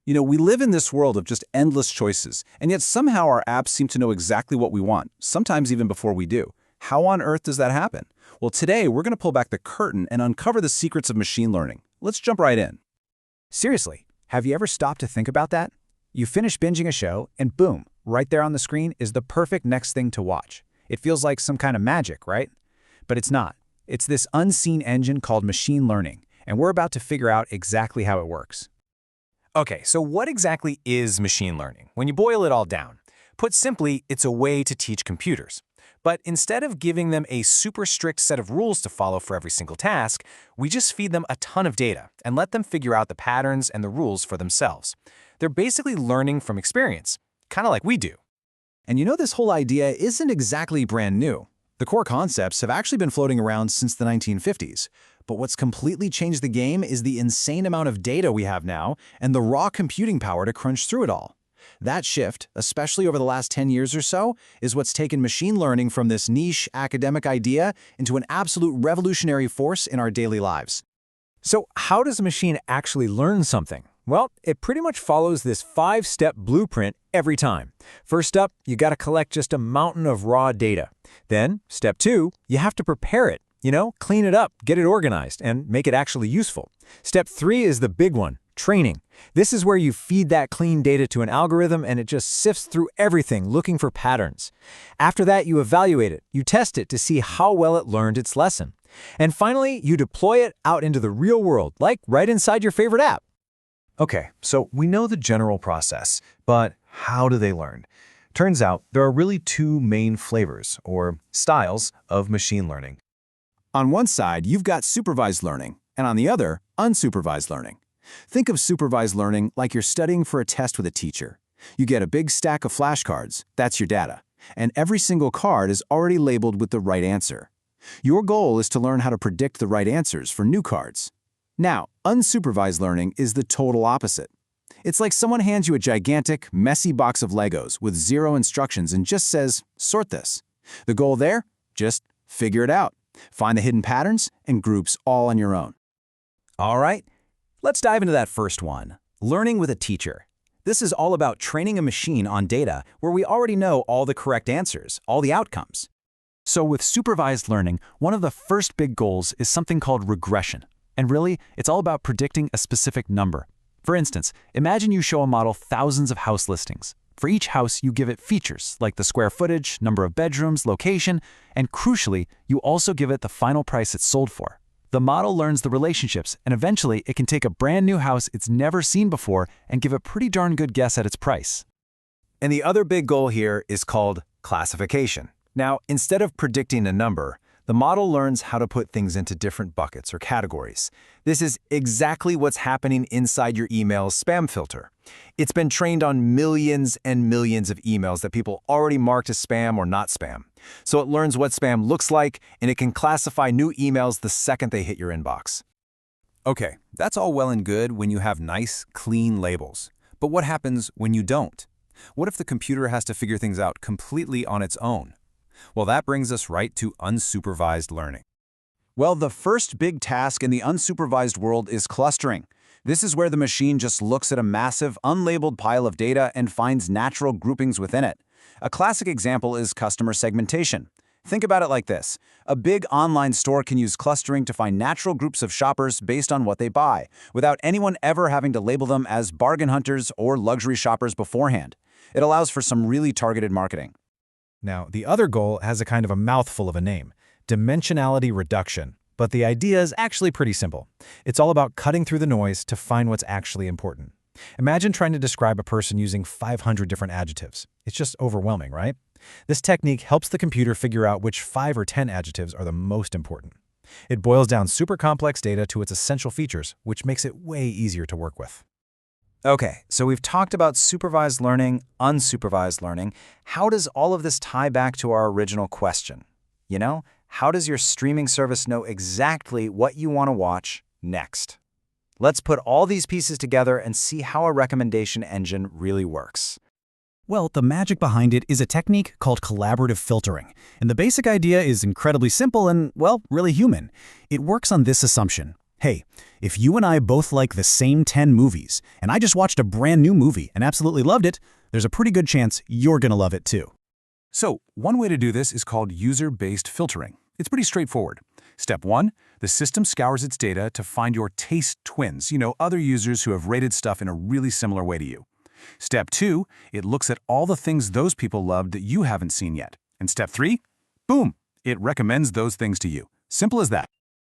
We live in this world of just endless choices, and yet somehow our apps seem to know exactly what we want, sometimes even before we do. How on earth does that happen? Well, today we're going to pull back the curtain and uncover the secrets of machine learning. Let's jump right in. Seriously, have you ever stopped to think about that? You finish binging a show, and boom, right there on the screen is the perfect next thing to watch. It feels like some kind of magic, right? But it's not. It's this unseen engine called machine learning, and we're about to figure out exactly how it works. Okay, so what exactly is machine learning? When you boil it all down, put simply, it's a way to teach computers. But instead of giving them a super strict set of rules to follow for every single task, we just feed them a ton of data and let them figure out the patterns and the rules for themselves. They're basically learning from experience, kind of like we do. And this whole idea isn't exactly brand new. The core concepts have actually been floating around since the 1950s. But what's completely changed the game is the insane amount of data we have now and the raw computing power to crunch through it all. That shift, especially over the last 10 years or so, is what's taken machine learning from this niche academic idea into an absolute revolutionary force in our daily lives. So how does a machine actually learn something? Well, it pretty much follows this 5-step blueprint every time. First up, you got to collect just a mountain of raw data. Then, step 2, you have to prepare it. Clean it up, get it organized, and make it actually useful. Step 3 is the big one, training. This is where you feed that clean data to an algorithm and it just sifts through everything looking for patterns. After that, you evaluate it. You test it to see how well it learned its lesson. And finally, you deploy it out into the real world, like right inside your favorite app. Okay, so we know the general process, but how do they learn? Turns out there are really two main flavors, or styles, of machine learning. On one side, you've got supervised learning, and on the other, unsupervised learning. Think of supervised learning like you're studying for a test with a teacher. You get a big stack of flashcards, that's your data, and every single card is already labeled with the right answer. Your goal is to learn how to predict the right answers for new cards. Now, unsupervised learning is the total opposite. It's like someone hands you a gigantic, messy box of Legos with 0 instructions and just says, sort this. The goal there? Just figure it out. Find the hidden patterns and groups all on your own. All right, let's dive into that first one, learning with a teacher. This is all about training a machine on data where we already know all the correct answers, all the outcomes. So with supervised learning, one of the first big goals is something called regression. And really, it's all about predicting a specific number. For instance, imagine you show a model thousands of house listings. For each house, you give it features like the square footage, number of bedrooms, location, and crucially, you also give it the final price it's sold for. The model learns the relationships, and eventually it can take a brand new house it's never seen before and give a pretty darn good guess at its price. And the other big goal here is called classification. Now, instead of predicting a number, the model learns how to put things into different buckets or categories. This is exactly what's happening inside your email's spam filter. It's been trained on millions and millions of emails that people already marked as spam or not spam. So it learns what spam looks like, and it can classify new emails the second they hit your inbox. Okay, that's all well and good when you have nice, clean labels. But what happens when you don't? What if the computer has to figure things out completely on its own? Well, that brings us right to unsupervised learning. Well, the first big task in the unsupervised world is clustering. This is where the machine just looks at a massive, unlabeled pile of data and finds natural groupings within it. A classic example is customer segmentation. Think about it like this. A big online store can use clustering to find natural groups of shoppers based on what they buy, without anyone ever having to label them as bargain hunters or luxury shoppers beforehand. It allows for some really targeted marketing. Now, the other goal has a kind of a mouthful of a name, dimensionality reduction. But the idea is actually pretty simple. It's all about cutting through the noise to find what's actually important. Imagine trying to describe a person using 500 different adjectives. It's just overwhelming, right? This technique helps the computer figure out which 5 or 10 adjectives are the most important. It boils down super complex data to its essential features, which makes it way easier to work with. Okay, so we've talked about supervised learning, unsupervised learning. How does all of this tie back to our original question? How does your streaming service know exactly what you want to watch next? Let's put all these pieces together and see how a recommendation engine really works. Well, the magic behind it is a technique called collaborative filtering. And the basic idea is incredibly simple and, well, really human. It works on this assumption. Hey, if you and I both like the same 10 movies, and I just watched a brand new movie and absolutely loved it, there's a pretty good chance you're gonna love it too. So, one way to do this is called user-based filtering. It's pretty straightforward. Step 1, the system scours its data to find your taste twins, other users who have rated stuff in a really similar way to you. Step 2, it looks at all the things those people loved that you haven't seen yet. And step 3, boom, it recommends those things to you. Simple as that.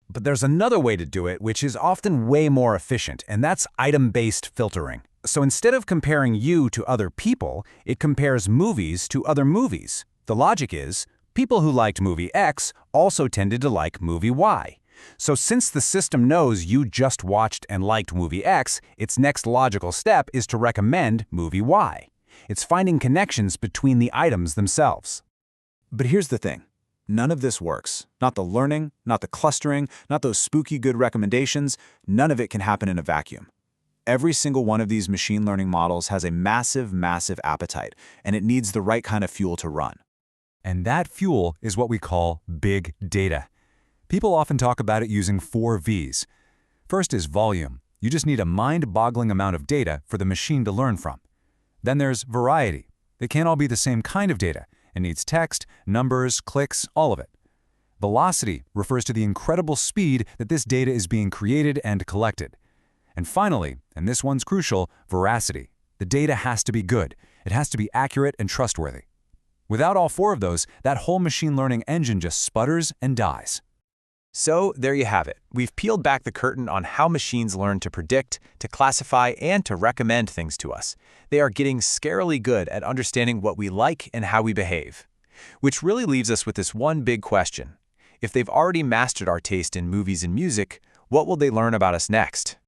But there's another way to do it, which is often way more efficient, and that's item-based filtering. So instead of comparing you to other people, it compares movies to other movies. The logic is, people who liked movie X also tended to like movie Y. So since the system knows you just watched and liked movie X, its next logical step is to recommend movie Y. It's finding connections between the items themselves. But here's the thing. None of this works. Not the learning, not the clustering, not those spooky good recommendations. None of it can happen in a vacuum. Every single one of these machine learning models has a massive, massive appetite, and it needs the right kind of fuel to run. And that fuel is what we call big data. People often talk about it using 4 V's. First is volume. You just need a mind-boggling amount of data for the machine to learn from. Then there's variety. It can't all be the same kind of data. It needs text, numbers, clicks, all of it. Velocity refers to the incredible speed that this data is being created and collected. And finally, and this one's crucial, veracity. The data has to be good. It has to be accurate and trustworthy. Without all 4 of those, that whole machine learning engine just sputters and dies. So there you have it. We've peeled back the curtain on how machines learn to predict, to classify, and to recommend things to us. They are getting scarily good at understanding what we like and how we behave. Which really leaves us with this one big question. If they've already mastered our taste in movies and music, what will they learn about us next?